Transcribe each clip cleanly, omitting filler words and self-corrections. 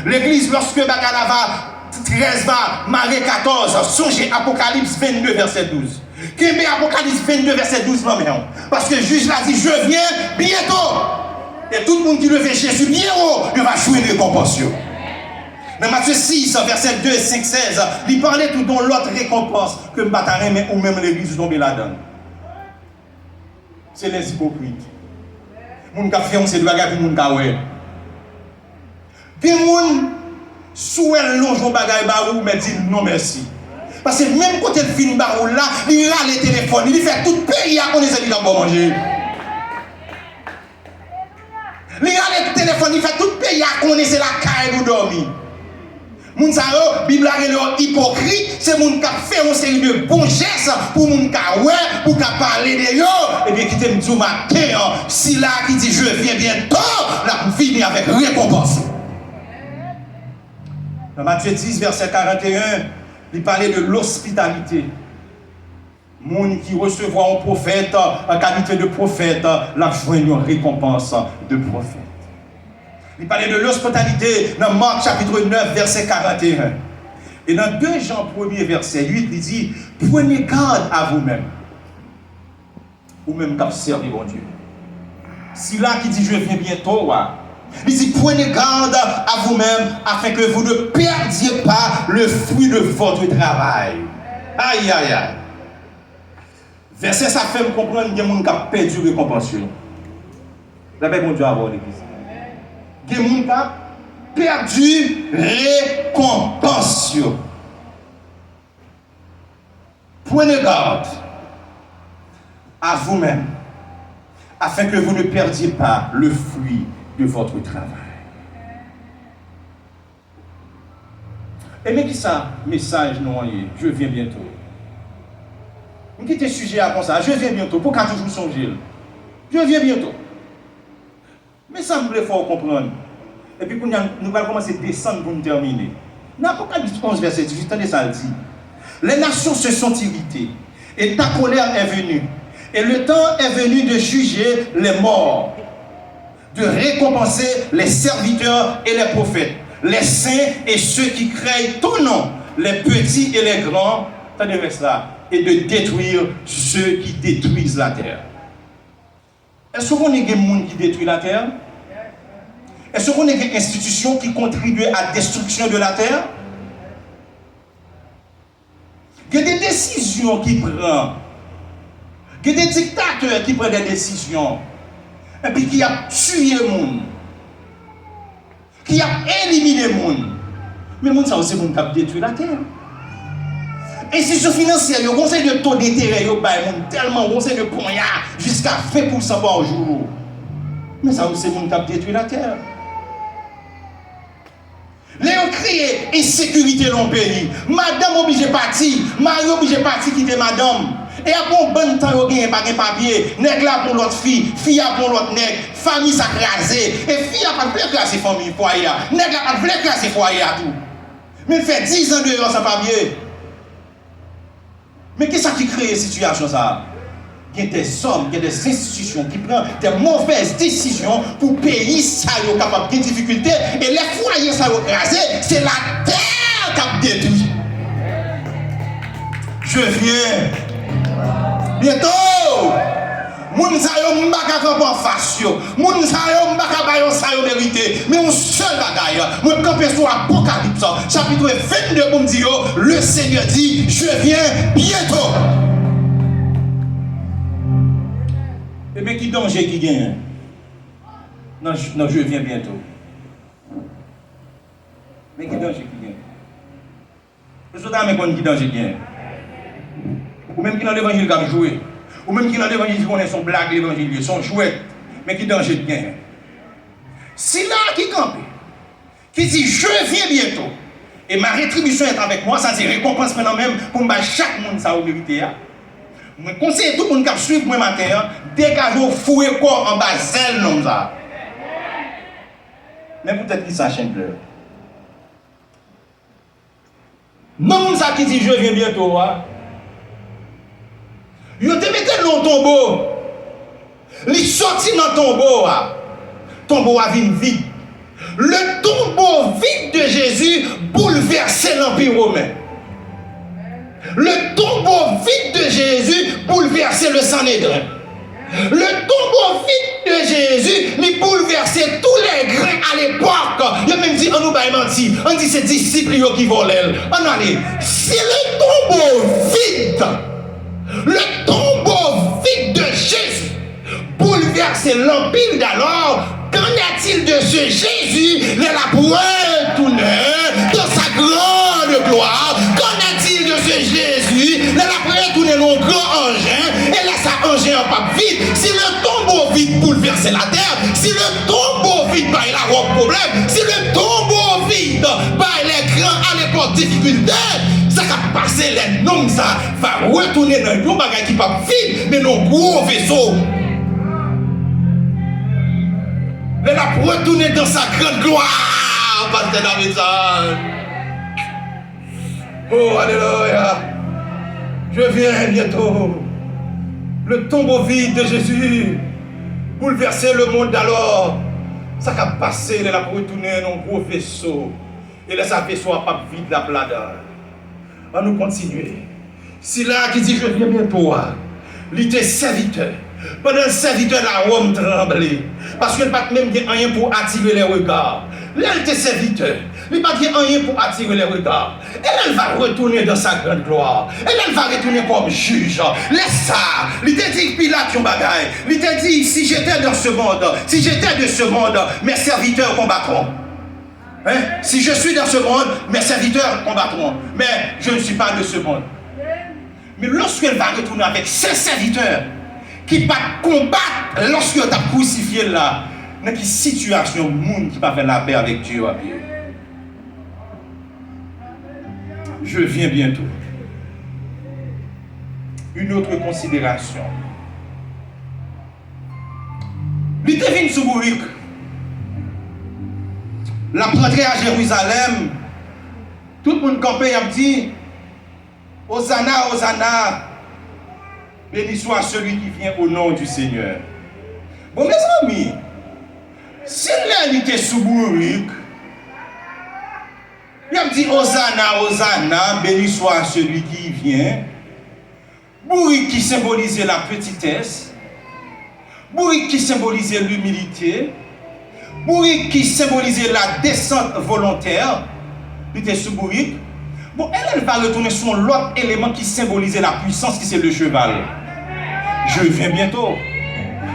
L'église, lorsque Bakalava 13 va, Marie 14, songez Apocalypse 22, verset 12. Qu'est-ce que Apocalypse 22, verset 12, non, mais non. Parce que le juge l'a dit, je viens bientôt. Et tout le monde qui le fait Jésus bien haut, il va jouer une récompense. Dans Matthieu 6, verset 2, 5, 16, il parlait tout dans l'autre récompense que Mbatarin ou même l'église tombée là-dedans. C'est les hypocrites. Moun ka fait on se doit gapi moun ka ouais. Puis moun souhait longe bagay ba ou mais dit non merci. Parce que même quand elle finit ba ou là, il a le téléphone, il fait tout pays à connaître il a bon manger. Il a le téléphone, il fait tout pays à connaître la caille ou dormir. Moun sa yo, Bible a relé hypocrite, c'est moun qui fait une série de bons gestes pour moun ka ouais, pour ka parler de yo, et bien qui te m'dou matin, si là qui dit je viens bientôt, la finir avec récompense. Dans Matthieu 10, verset 41, il parlait de l'hospitalité. Moun qui recevra un prophète, en qualité de prophète, la joint une récompense de prophète. Il parlait de l'hospitalité dans Marc chapitre 9, verset 41. Et dans 2 Jean 1er, verset 8, il dit, prenez garde à vous-même. Vous-même qui servez mon Dieu. Si là qui dit je viens bientôt, il dit prenez garde à vous-même afin que vous ne perdiez pas le fruit de votre travail. Aïe, aïe, aïe. Verset ça fait me comprendre qu'il y a des gens qui ont perdu la récompense. La paix, mon Dieu, à voir l'église. Il y a des gens qui ont perdu récompense. Prenez garde à vous-même afin que vous ne perdiez pas le fruit de votre travail. Et mais qui ça, message non, je viens bientôt. Vous quittez le sujet à comme ça, je viens bientôt, pour qu'à toujours songer. Je viens bientôt. Mais ça me plaît fort comprendre. Et puis nous allons commencer à descendre pour nous terminer. Dans Apocalypse 11, verset 18, attendez ça le dit. Les nations se sont irritées, et ta colère est venue. Et le temps est venu de juger les morts, de récompenser les serviteurs et les prophètes, les saints et ceux qui craignent ton nom, les petits et les grands, attendez ça, et de détruire ceux qui détruisent la terre. Est-ce qu'on est des gens qui détruisent la terre? Est-ce qu'on est des institutions qui contribuent à la destruction de la terre? Il y a des décisions qui prennent. Il y a des dictateurs qui prennent des décisions. Et puis qui a tué le monde. Qui a éliminé le monde. Mais le monde, ça aussi, qui a détruit la terre. Institutions financières, le conseil de taux d'intérêt, tellement conseil de poignard jusqu'à 20% par jour. Mais ça aussi, le monde qui a détruit la terre. Les ont créé insécurité dans le pays. Madame obligée de partir. Marie obligée de partir quitter madame. Et après un bon temps, il n'y a pas de papier. Nègre là pour l'autre fille. Fille pour l'autre nègre. Famille ça crasé. Et fille n'a pas de classer famille foyer. Nègre n'a pas de classer foyer à tout. Mais il fait 10 ans dehors sans papier. Mais qu'est-ce qui crée cette situation ça? Il y a des hommes, il y a des institutions qui prennent des mauvaises décisions pour payer ça capable de difficultés. Et les foyers ça écrasé, c'est la terre qui a détruit. Je viens bientôt. Moun sa yo mbaka kamp en face yo. Moun sa yo mbaka bayon sa yo vérité. Mais un seul bagaille, moi camper sur Apocalypse chapitre 22 pour me dire le Seigneur dit je viens bientôt. Et bien qui danger qui gagne? Non, je viens bientôt. Mais qui danger qui gagne? Vous savez qui danger qui gagne? Ou même qui dans l'évangile qui a joué. Ou même qui dans l'évangile qui connaît son blague, l'évangile, son chouette. Mais qui danger qui gagne? Si là qui campe, qui dit je viens bientôt, et ma rétribution est avec moi, ça c'est récompense maintenant même pour chaque monde ça au mérité. Je conseille tout le monde qui suit moi matin, dégagez fouet corps en bas zèle non ça. Mais peut-être qu'il s'achète pleure. Non ça qui dit je viens bientôt. Yo te mette dans tombeau. Li sorti dans tombeau. Tombeau a vine vide. Le tombeau vide de Jésus bouleversait l'Empire romain. Le tombeau vide de Jésus bouleversait le Sanhédrin. Le tombeau vide de Jésus lui bouleversait tous les grains à l'époque. Il a même dit, on nous va mentir. On dit c'est disciples qui volaient. On allait. Si le tombeau vide de Jésus bouleversait l'empire d'alors, qu'en est-il de ce Jésus, les la pour retourner dans sa grande gloire? Qu'en est-il de ce Jésus, les la pour retourner dans grand engin et laisse sa engin en pape vide? Si le tombeau vide bouleversait la terre, si le tombeau vide bah, il a un problème, si le tombeau vide bah, les grands à l'époque difficulté, ça va passer les noms, ça va retourner dans le bagage qui pas vide, mais dans gros vaisseau. Elle a retourné dans sa grande gloire, Pasteur Davidson. Oh, alléluia. Je viens bientôt. Le tombeau vide de Jésus bouleverser le monde d'alors. Ça a passé, elle a retourné dans un gros vaisseau. Et là, ce vaisseau n'a pas vide la bladeur. On nous continuer. Si là qui dit je viens bientôt, il était serviteur. Pendant le serviteur, la Rome tremblait. Parce qu'il n'y a pas même rien pour attirer les regards. Là, il était serviteur. Il n'y a pas rien pour attirer les regards. Et là, elle va retourner dans sa grande gloire. Et là, elle va retourner comme juge. Laisse ça. Il t'a dit Pilate, ton bagaille. Il t'a dit si j'étais dans ce monde, mes serviteurs combattront. Hein? Si je suis dans ce monde, mes serviteurs combattront. Mais je ne suis pas de ce monde. Mais lorsqu'elle va retourner avec ses serviteurs, qui va combattre lorsque tu as crucifié là, dans quelle situation le monde qui va faire la paix avec Dieu à pied. Je viens bientôt. Une autre considération. Il devine sous Bourrique. La rentrée à Jérusalem, tout le monde campé a dit Hosanna, Hosanna. Béni soit celui qui vient au nom du Seigneur. Bon, mes amis, si l'un était sous Bourrique, il a dit Hosanna, Hosanna, béni soit celui qui vient. Bourrique qui symbolisait la petitesse, Bourrique qui symbolisait l'humilité, Bourrique qui symbolisait la descente volontaire, il était sous Bourrique. Bon, elle va retourner sur l'autre élément qui symbolisait la puissance, qui c'est le cheval. Je viens bientôt.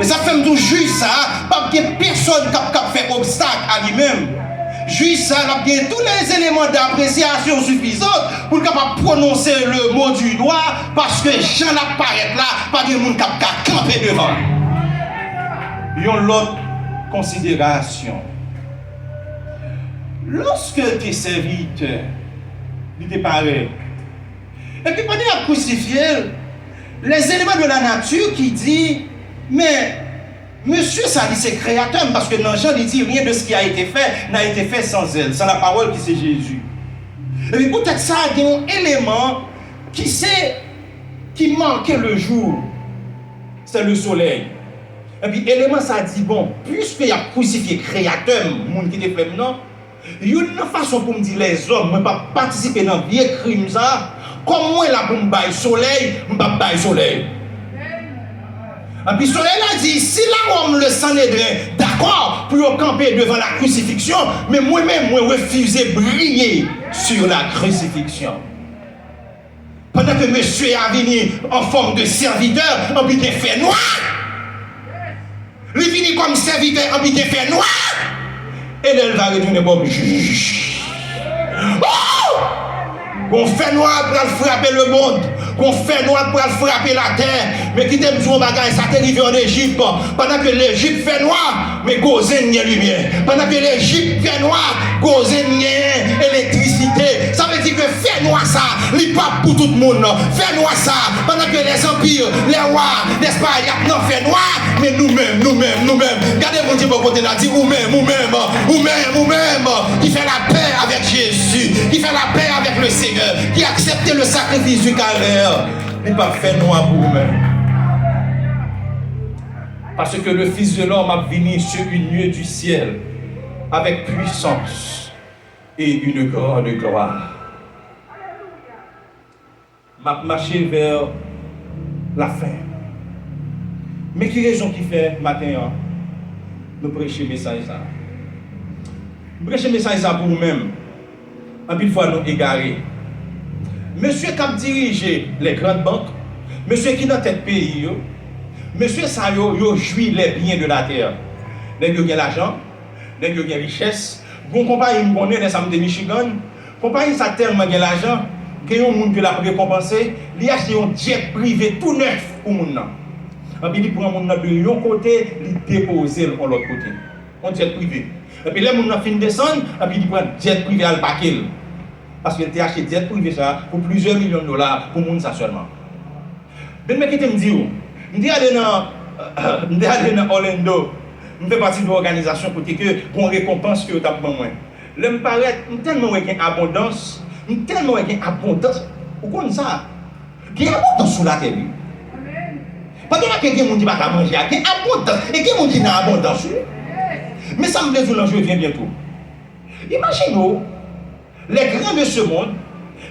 Et ça fait tout juge ça, pas que personne qui fait obstacle à lui-même. Juge ça, il y a tous les éléments d'appréciation suffisants pour capable prononcer le mot du doigt parce que Jean apparaît là, pas de monde qui a campé devant. Il y a l'autre considération. Lorsque tu es serviteur, il te paraît. Et puis pendant la crucifié, les éléments de la nature qui dit, mais monsieur, ça dit c'est créateur, parce que dans Jean, il dit rien de ce qui a été fait n'a été fait sans elle, sans la parole qui c'est Jésus. Et puis peut-être ça a un élément qui manquait le jour, c'est le soleil. Et puis élément ça dit, bon, puisqu'il y a crucifié créateur, le monde qui était fait non, il y a une façon pour me dire les hommes, je ne peux pas participer dans le vieux crime ça. Comme moi là pour me bailler soleil, je ne peux pas bailler soleil. Et puis soleil a dit, si la Rome le Sanhédrin, d'accord, pour camper devant la crucifixion, mais moi-même, je refuse de briller sur la crucifixion. Pendant que monsieur est venu en forme de serviteur, en puis fait noir. Il finit comme serviteur, en puis fait noir. Et elle va retourner comme juge. Oh! Qu'on fait noir pour frapper le monde, qu'on fait noir pour frapper la terre, mais qui t'aime sur un bagage, ça t'est arrivé en Égypte. Pendant que l'Égypte fait noir, mais Gozen n'y a lumière. Pendant que l'Égypte fait noir, Gozen n'y a électricité. Ça veut dire que fait noir ça, il pas pour tout le monde. Fait noir ça, pendant que les empires, les rois, l'Espagne, non fait noir, mais nous-mêmes. Regardez mon Dieu, mon côté là, dit nous-mêmes, qui fait la paix avec Jésus, qui fait la paix avec le Seigneur, qui a accepté le sacrifice du calvaire, n'est pas fait noir pour vous-même. Parce que le Fils de l'homme a venu sur une nuée du ciel avec puissance et une grande gloire. M'a marché vers la fin. Mais qui raison qui fait matin nous prêcher message ça? Prêcher message ça pour nous-mêmes. En plus fois nous égarés. Monsieur qui a dirigé les grandes banques, monsieur qui dans tête pays, monsieur ça yo jouit les biens de la terre. Les gens qui ont l'argent, les gens qui ont richesse. Bon compagnie me connaît dans Sam de Michigan, compagnie ça tellement de l'argent que yon monde que la récompenser, li acheter un jet privé tout neuf pour moun nan. Et puis il prend moun nan de yon côté, il déposer de l'autre côté. Un jet privé. Et puis les moun nan fin descendre, et puis il prend jet privé à le paquet. Parce qu'il a acheté jet privé ça pour plusieurs millions de dollars pour moun ça seulement. Ben mais qui te me dit me aller dans Orlando. Je fais partie de l'organisation pour que qu'on récompense que tu as besoin. Là, me paraît tellement qu'il y a abondance, tellement qu'il y a abondance. Pourquoi ça? Il y a abondance sur la terre. Pas que quelqu'un qui dit pas manger, il y a abondance. Et qui dit n'a abondance? Mais ça me plaît tout l'enjeu vient bientôt. Imaginez-vous, les grands de ce monde,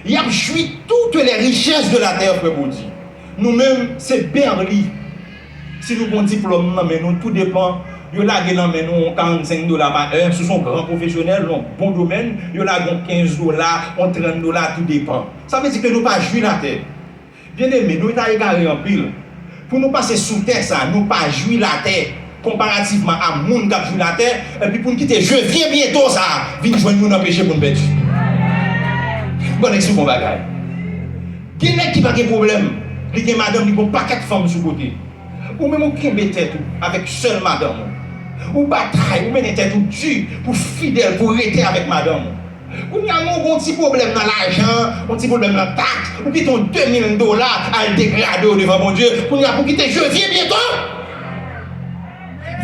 ils ont joui toutes les richesses de la terre, frère Baudi. Nous-mêmes, c'est Berly. Si nous avons un diplôme, mais nous, tout dépend. Yo la gen nan men nou $45 par heure, ce sont grands professionnels, donc bon domaine, yo la gen $15, $30, tout dépend. Ça veut dire que nous pas jouir la terre. Bien aimé, nous états égarés en pile. Pour nous passer sous terre ça, nous pas jouir la terre comparativement à moun qui jouir la terre et puis pour nous quitter, je viens bientôt ça, vinn joindre nous empêcher pour nous perdre. Bon exemple mon bagage. Qui n'est qui pas de problème, li gen madame li bon paquet de femmes sur côté. Ou même on kembe tête avec seule madame. Ou bataille, ou mener tête ou tu pour fidèle, pour rester avec madame. Ou y a un petit problème dans l'argent, un petit problème dans la taxe, ou qui ton $2000 à le dégrader devant mon Dieu, pour quitter, je viens bientôt.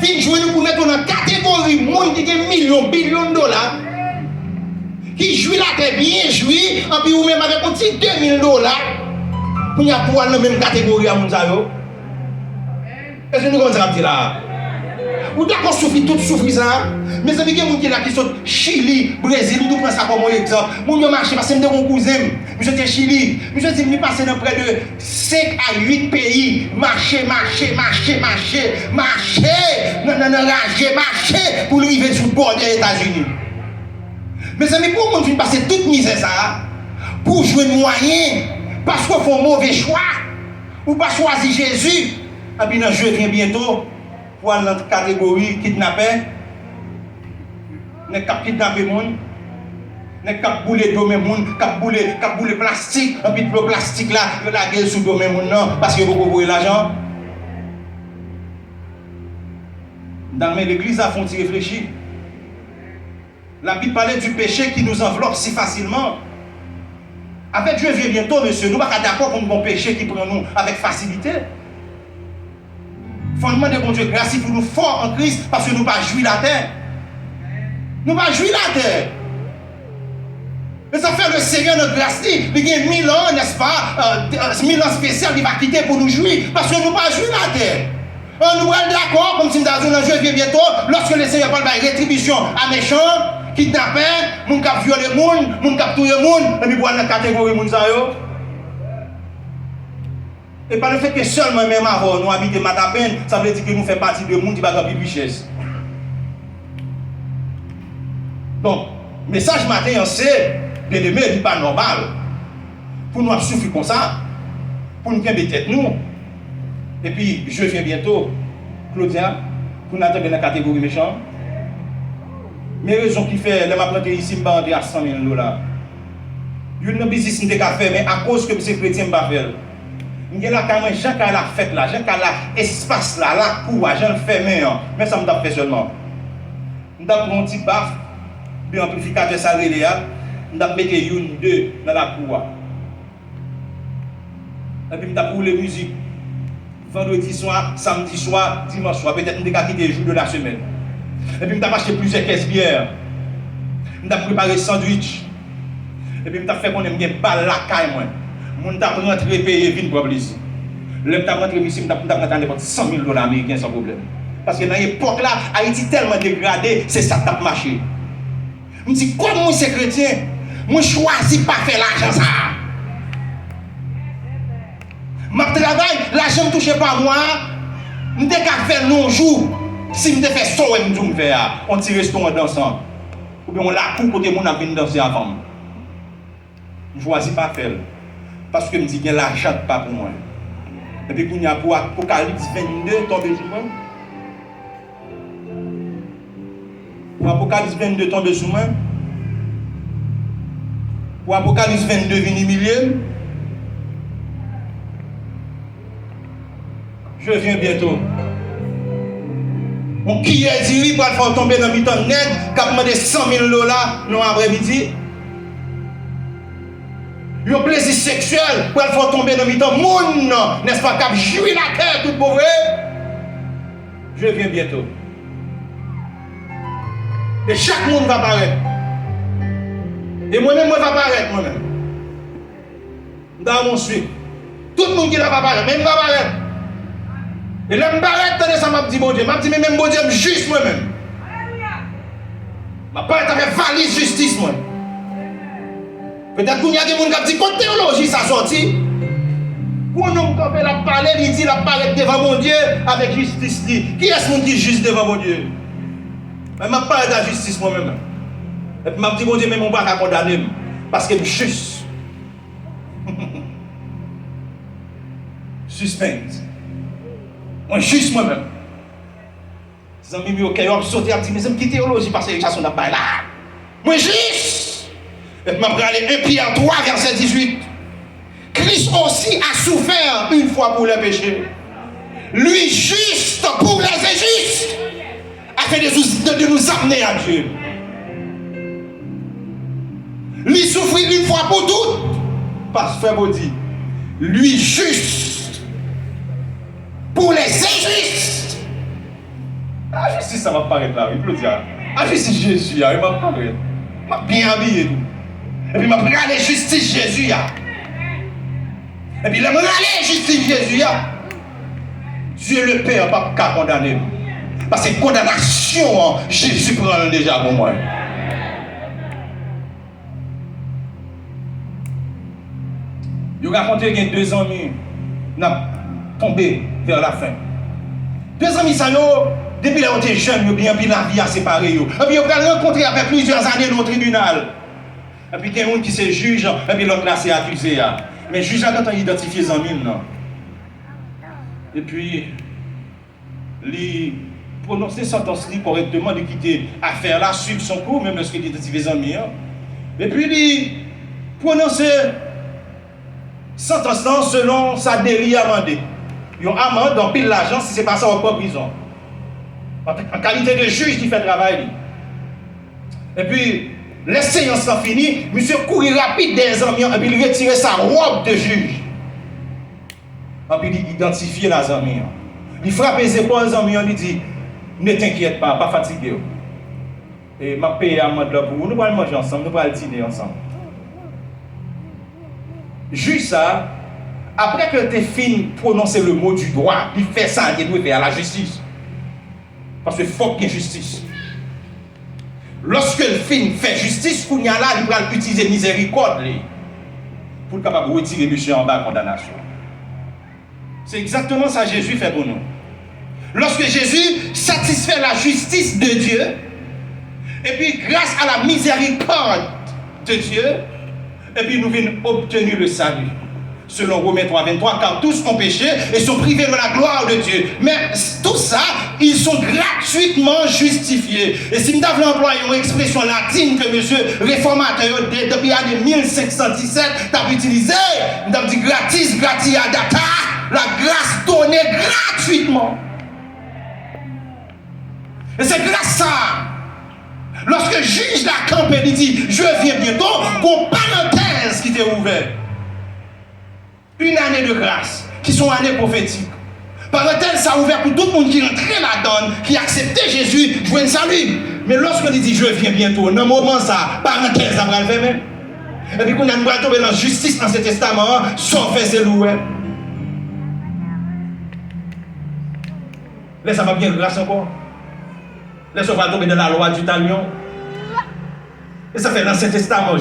Viens jouer nous pour mettre dans la catégorie monde qui a millions, billions de dollars, qui joue la terre bien joué, et puis ou même avec un petit $2000, pour y avoir dans la même catégorie à mon Zayo. Est-ce que nous avons dit là? Ou d'accord souffrir tout souffrir ça? Mais ça veut dire que qui sont Chili, Brésil, nous prenons ça comme exemple. Mon yo marché parce que mon cousin, je suis Chili. Je dis que passé dans près de 5 à 8 pays, marcher pour arriver sur le bord des États-Unis. Mais ça veut dire pour moi passer toute misère ça pour jouer moyen parce qu'on fait un mauvais choix ou pas choisir Jésus. Et puis je viens bientôt pour aller dans la catégorie kidnappé. Ne cap kidnapper moun, ne cap bouler domaine moun, cap bouler plastique, et puis le plastique là, il la gueule sous domaine moun non parce que vous voyez l'argent. Dans l'église a font réfléchir. La Bible parlait du péché qui nous enveloppe si facilement. Avec Dieu vient bientôt, monsieur, nous ne sommes pas d'accord contre mon péché qui prend nous avec facilité. Fondement de bon Dieu grâce pour nous forts en Christ parce que nous ne pas jouir la terre. Nous ne pas jouir la terre. Mais ça fait le Seigneur de grâce, il y a 1000 ans, n'est-ce pas? 1000 ans spécial, il va quitter pour nous jouir parce que nous ne pas jouir la terre. On nous est d'accord, comme si nous avons un jeu bientôt, lorsque le Seigneur parle de rétribution à méchants, kidnappeurs, moun kap violé moun, moun kap touye moun, et puis pour la catégorie moun sa yo. Et par le fait que seulement même avant nous habiter Matapen, ça veut dire que nous faisons partie de monde qui va gagner richesse. Donc, message matin, c'est de demain, il n'est pas normal. Pour nous souffrir comme ça, pour nous faire tête nous. Et puis, je viens bientôt, Claudia, pour nous attendre dans la catégorie méchant. Mes raisons qui fait, les m'a planté ici, je vais à $100 000. Il y a un business qui a fait, mais à cause que ces chrétiens ne pas faire. Il y a quand même Jean qui a la fête là, Jean qui a l'espace là, la cour, Jean le fait mais ça me t'a fait seulement. Je vais prendre un petit baf, puis amplificateur ça relais, je vais mettre une, deux dans la cour. Et puis je vais pour les musiques. Vendredi soir, samedi soir, dimanche soir, peut-être je vais quitter les jours de la semaine. Et puis je vais acheter plusieurs caisses bières. Je vais préparer des sandwichs. Et puis je vais faire qu'on aime bien pas la caille moi. Je vais rentrer payer vite pour ici. Je vais rentrer ici, je vais rentrer $100 000 américains sans problème. Parce que dans l'époque là, Haïti tellement dégradé, c'est ça qui a marché. Je dis, comme moi c'est chrétien, moi choisis pas faire l'argent ça. Je travaille, l'argent ne touche pas moi. Je ne qu'à faire non jour. Si je fais ça, je me fais on tire restaurant dansant. Ou bien on la coupe côté mon ami danser avant. Je choisis pas faire. Parce que je me dis que l'argent pas pour moi. Et puis, quand il y a pour Apocalypse 22, tomber sur moi. Pour Apocalypse 22, tomber sur moi. Pour Apocalypse 22, venir millième. Je viens bientôt. Mon qui est dit, pour faire tomber dans le temps net, qui a demandé 100 000 $ dans l'après-midi. Le plaisir sexuel pour faire tomber dans le temps monde, n'est-ce pas, qui a joué la terre tout pauvre. Je viens bientôt. Et chaque monde va paraître. Et moi-même, moi, va paraître moi-même. Dans mon suite. Tout le monde qui va paraître, même va paraître. Et là, je paraître, ça m'a dit bon Dieu. M'a dit, mais même bon Dieu, je juste moi-même. Je paraître avec valise justice, moi. Peut-être qu'il y a des gens qui disent, quand théologie ça sorti, pour nous, quand on a parlé, il dit, il a parlé devant mon Dieu avec justice. Qui est-ce qui dit juste devant mon Dieu? Je ne parle pas de la justice moi-même. Et puis, je dis, mon Dieu, mais mon pas condamner. Parce que je suis juste. Suspense. Moi, juste moi-même. Les amis, ok, ils ont sauté, ils disent, mais qui théologie parce que les gens sont là. Moi, juste. Et puis, je vais aller 1 Pierre 3, verset 18. Christ aussi a souffert une fois pour les péchés. Lui juste pour les injustes. Afin de nous amener à Dieu. Lui souffrit une fois pour toutes. Parce que frère dit, lui juste pour les injustes. La justice, ça va paraître là, il peut dire. La justice Jésus, il va paraître. Il m'a bien habillé. Et puis il m'a regardé justice Jésus. Et puis il m'a regardé justice Jésus. Dieu le Père n'a pas qu'à condamner. Parce que condamnation, Jésus prend déjà pour moi. Je raconté qu'il y a 2 amis qui ont tombé vers la fin. 2 amis, ça depuis qu'ils étaient jeunes, ils ont bien la vie à séparer. Et puis ils ont rencontré après plusieurs années dans le tribunal. Et puis il y a un qui se juge, et puis l'autre là s'est accusé. Mais le juge a quand identifié les amis. Et puis, il prononcer sentence correctement, de quitter l'affaire là, suivre son cours, même lorsqu'il identifie les amis. Et puis il prononcer sentence selon sa délit amendée. Il y a un amende, donc pile l'argent si ce n'est pas ça, on pas prison. En qualité de juge qui fait travail. Et puis, les séances sont finies, monsieur courir rapide des amis, et puis il retire sa robe de juge. Et puis il identifie les amis. Il frappe les épaules des amis, il dit, ne t'inquiète pas, pas fatigué. Et m'a payé amende là pour vous, nous allons manger ensemble, nous allons dîner ensemble. Juge ça, après que tu fini de prononcer le mot du droit, il fait ça, il doit faire la justice. Parce qu'il faut qu'il y ait justice. Lorsque le film fait justice, il y a là, il va utiliser miséricorde pour être capable de retirer monsieur en bas de condamnation. C'est exactement ça que Jésus fait pour nous. Lorsque Jésus satisfait la justice de Dieu, et puis grâce à la miséricorde de Dieu, et puis nous venons obtenir le salut. Selon Romains 3:23, car tous ont péché et sont privés de la gloire de Dieu. Mais tout ça, ils sont gratuitement justifiés. Et si nous avons employé une expression latine que monsieur réformateur depuis l'année 1517 a utilisé, nous avons dit gratis, gratiadata, la grâce donnée gratuitement. Et c'est grâce à ça. Lorsque le juge la campe et dit, je viens bientôt, qu'on parenthèse qui t'est ouverte. Une année de grâce, qui sont années prophétiques. Parenthèse, ça a ouvert pour tout le monde qui rentrait là-dedans, qui acceptait Jésus, jouer le salut. Mais lorsqu'on dit, je viens bientôt, dans le moment ça, parenthèse, ça va le faire même. Et puis qu'on a une tomber dans la justice dans ce testament, sans faire ses louer. Là, ça va bien grâce encore. Là, ça va tomber dans la loi du talion. Et ça fait l'Ancien Testament.